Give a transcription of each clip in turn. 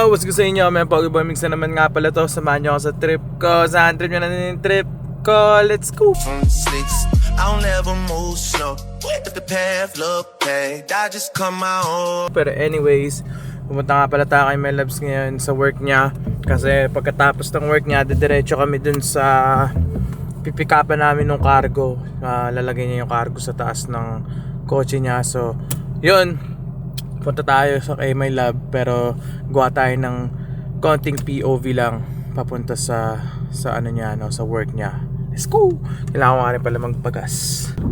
Yo! What's good sa inyo? May Pogboy Mix na naman nga pala to. Samahan nyo ako sa trip ko. Saan trip nyo na yung trip ko? Let's go! From six, I don't ever move slow. If the path look paved, I just come my own. Pero anyways, pumunta nga pala tayo kay Melabs ngayon sa work niya. Kasi pagkatapos ng work niya, didiretso kami dun sa pipikapan namin ng cargo. Lalagay niya yung cargo sa taas ng kotse niya. So, yun. Punta tayo sa kay my lab, pero gawa tayo ng konting POV lang papunta sa ano niya, no, sa work niya. Let's go! Kailangan ko nga rin pala magpagas.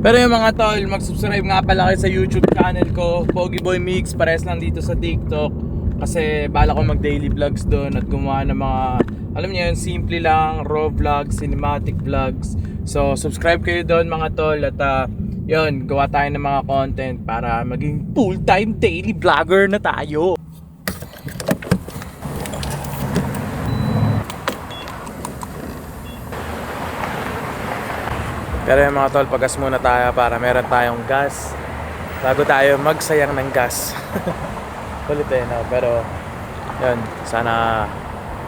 Pero yung mga tol, mag-subscribe nga pala kayo sa YouTube channel ko, Pogboy Mix. Pares lang dito sa TikTok kasi bala ko mag-daily vlogs doon at gumawa ng mga, alam niyo yun, simple lang, raw vlogs, cinematic vlogs. So subscribe kayo doon mga tol at yun, gawa tayo ng mga content para maging full-time daily vlogger na tayo. Pero yung mga tol, pagas muna tayo para meron tayong gas bago tayo magsayang ng gas. Kulit no? Pero yun, sana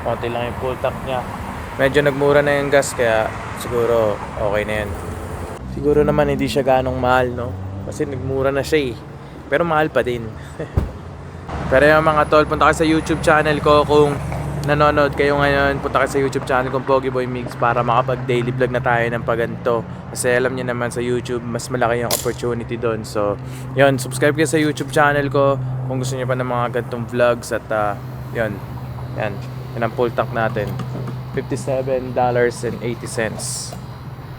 konti lang yung full tank nya. Medyo nagmura na yung gas kaya siguro okay na yan. Siguro naman hindi siya ganong mahal, no? Kasi nagmura na siya eh. Pero mahal pa din. Pero yung mga tol, punta kayo sa YouTube channel ko. Kung nanonood kayo ngayon, punta kayo sa YouTube channel kong Pogboy Mix para makapag daily vlog na tayo ng paganto. Kasi alam niyo naman sa YouTube, mas malaki yung opportunity doon. So, yun, subscribe kayo sa YouTube channel ko kung gusto niyo pa ng mga gantong vlogs. At yun, yan ang full tank natin. $57.80.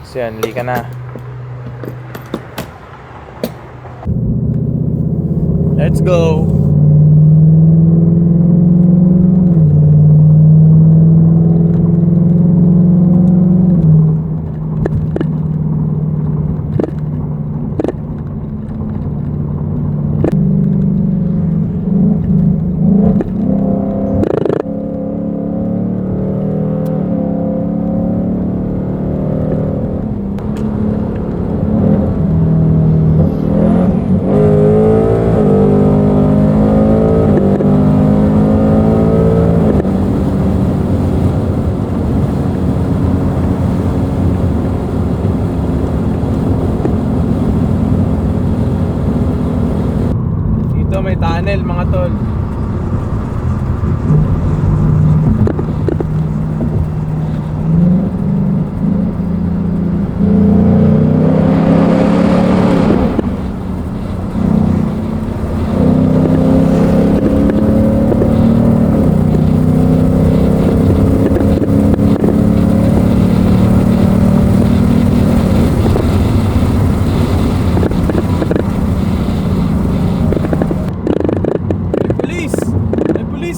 So yan, lika na. Let's go. May tunnel mga tol.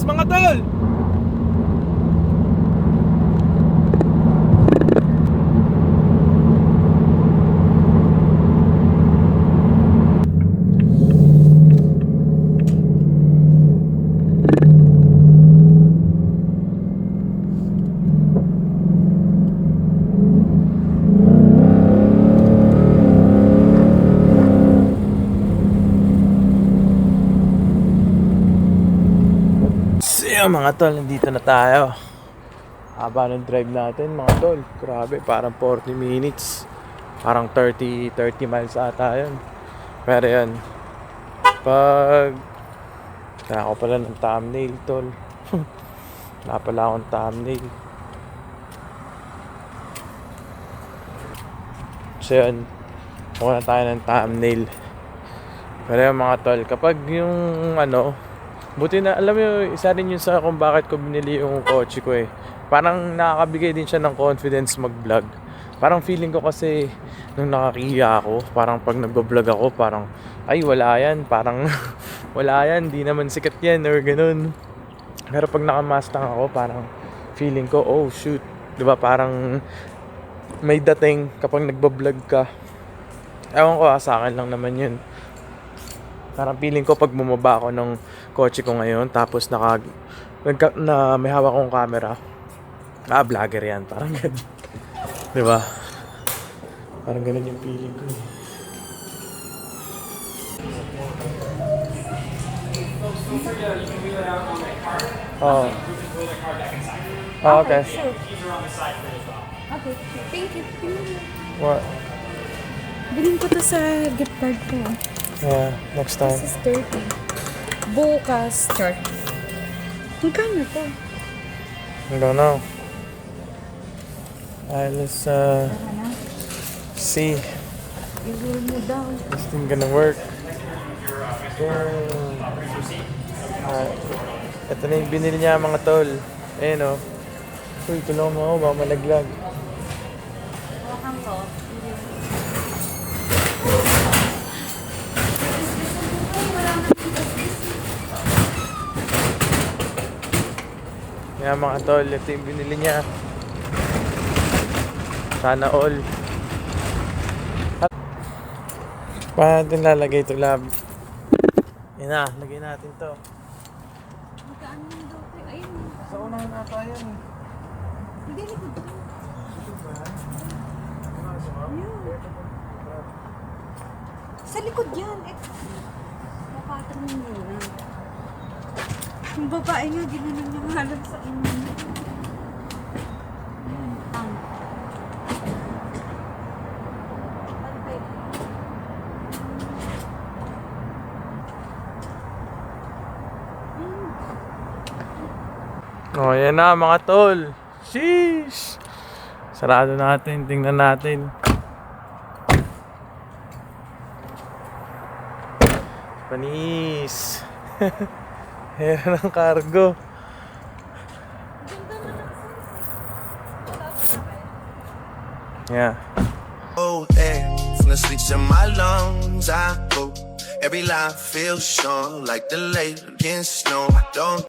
Mga tol. Mga tol, nandito na tayo. Haba ng drive natin mga tol. Grabe, parang 40 minutes. Parang 30 miles ata yun. Pero yun, pag kaya ko pala ng thumbnail tol. Wala pala akong thumbnail. So yun, kuha na tayo ng thumbnail. Pero yun mga tol, kapag yung buti na, alam mo, isa rin yun sa kung bakit ko binili yung kotse ko eh. Parang nakakabigay din siya ng confidence mag-vlog. Parang feeling ko kasi, nung nakakiya ako, parang pag nag-vlog ako, parang, ay wala yan, parang, wala yan, di naman sikat yan, or ganun. Pero pag naka-Mustang ako, parang, feeling ko, oh shoot, diba, parang, may dating kapag nag-vlog ka. Ewan ko, sa akin lang naman yun. Parang feeling ko pag bumaba ako ng kotse ko ngayon tapos may hawak akong camera, vlogger yan, parang ganun. Diba? Parang ganun yung feeling ko eh. You can do that on my card. Oh. Oh, okay. Sure. Okay, thank you. What? Bilhin ko to sa gift card ko. Yeah, next time. This is 30. Bukas. Char. Magkano to? I don't know. Alright, let's Tara na. see. I-roll mo daw. This thing gonna work. Alright. Ito na yung binili niya mga tol. Ayun o. Uy, tulungan mo ako, baka malaglag. Hawakan ko. Kaya mga tol, ito yung binili niya. Sana all. Paano natin lalagay ito, lab? Yan na, lagay natin to. Magkaan mo daw. Ayun. Sa unahan na tayo yan. Hindi, likod ko. Sa likod yan. Mapatang mo muna. Yung babae nga, ginanon niya halap sa inyo. Oh, yan na mga tol. Sheesh! Sarado natin, tingnan natin. Panis! Ayan ang cargo. Yeah. Oh, air from the streets of my lungs. I go every line feels strong like the late against snow. I don't